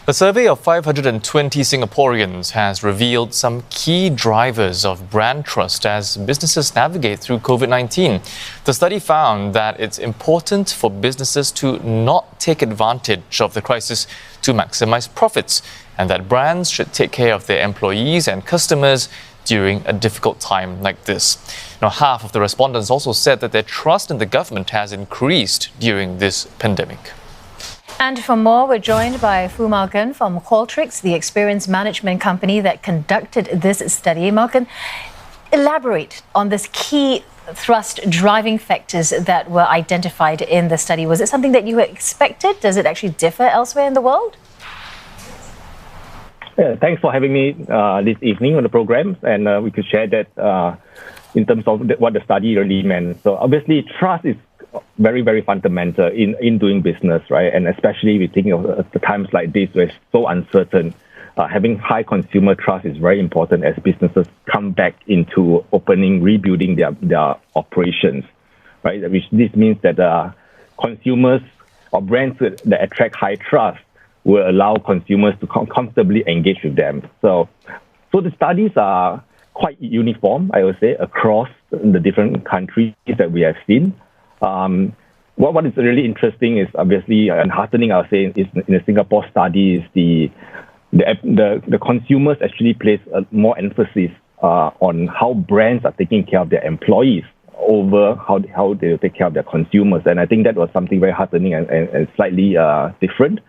A survey of 520 Singaporeans has revealed some key drivers of brand trust as businesses navigate through COVID-19. The study found that it's important for businesses to not take advantage of the crisis to maximize profits, and that brands should take care of their employees and customers during a difficult time like this. Now, half of the respondents also said that their trust in the government has increased during this pandemic. And for more, we're joined by Foo Mao Gen from Qualtrics, the experience management company that conducted this study. Mao Gen, elaborate on this key thrust driving factors that were identified in the study. Was it something that you expected? Does it actually differ elsewhere in the world? Yeah, thanks for having me this evening on the program, and we could share that in terms of what the study really meant. So obviously, trust is very, very fundamental in doing business, right? And especially we think of the times like this where it's so uncertain. Having high consumer trust is very important as businesses come back into opening, rebuilding their operations, right? This means that consumers or brands that attract high trust will allow consumers to comfortably engage with them. So the studies are quite uniform, I would say, across the different countries that we have seen. What is really interesting is obviously and heartening, I would say, is in the Singapore study is the consumers actually place more emphasis on how brands are taking care of their employees over how they take care of their consumers, and I think that was something very heartening and slightly different.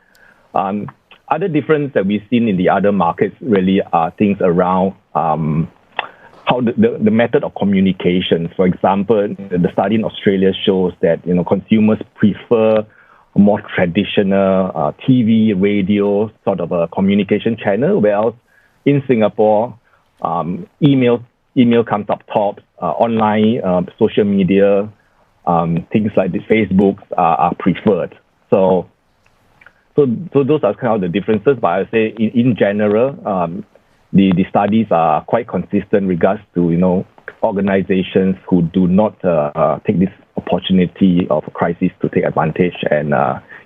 Other difference that we've seen in the other markets really are things around how the method of communication. For example, the study in Australia shows that consumers prefer a more traditional TV, radio sort of a communication channel, whereas in Singapore, email comes up top, online social media, things like the Facebook are preferred. So those are kind of the differences, but I would say in general, the studies are quite consistent in regards to organizations who do not take this opportunity of a crisis to take advantage and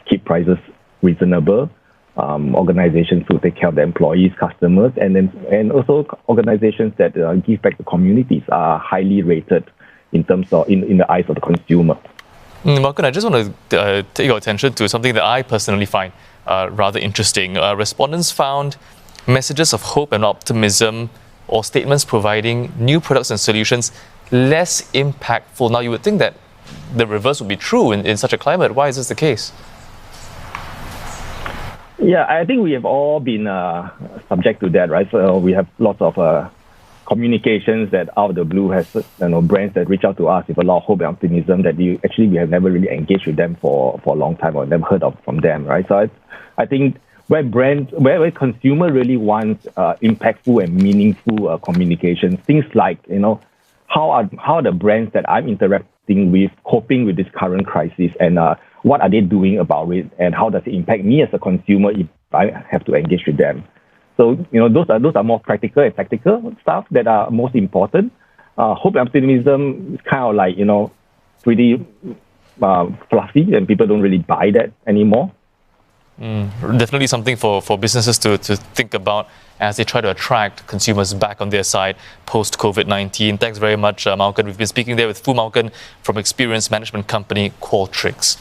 keep prices reasonable. Organizations who take care of their employees, customers, and also organizations that give back to communities are highly rated in terms of in the eyes of the consumer. Mao Gen, I just want to take your attention to something that I personally find rather interesting. Respondents found messages of hope and optimism or statements providing new products and solutions less impactful. Now, you would think that the reverse would be true in such a climate. Why is this the case? Yeah, I think we have all been subject to that, right? So we have lots of communications that out of the blue has brands that reach out to us with a lot of hope and optimism that we have never really engaged with them for a long time or never heard of from them, right? So I think where consumer really wants impactful and meaningful communication, things like how are the brands that I'm interacting with coping with this current crisis, and what are they doing about it, and how does it impact me as a consumer if I have to engage with them? So those are more practical and tactical stuff that are most important. Hope and optimism is kind of like pretty fluffy, and people don't really buy that anymore. Definitely something for businesses to think about as they try to attract consumers back on their side post COVID-19. Thanks very much, Mao Gen. We've been speaking there with Foo Mao Gen from experience management company Qualtrics.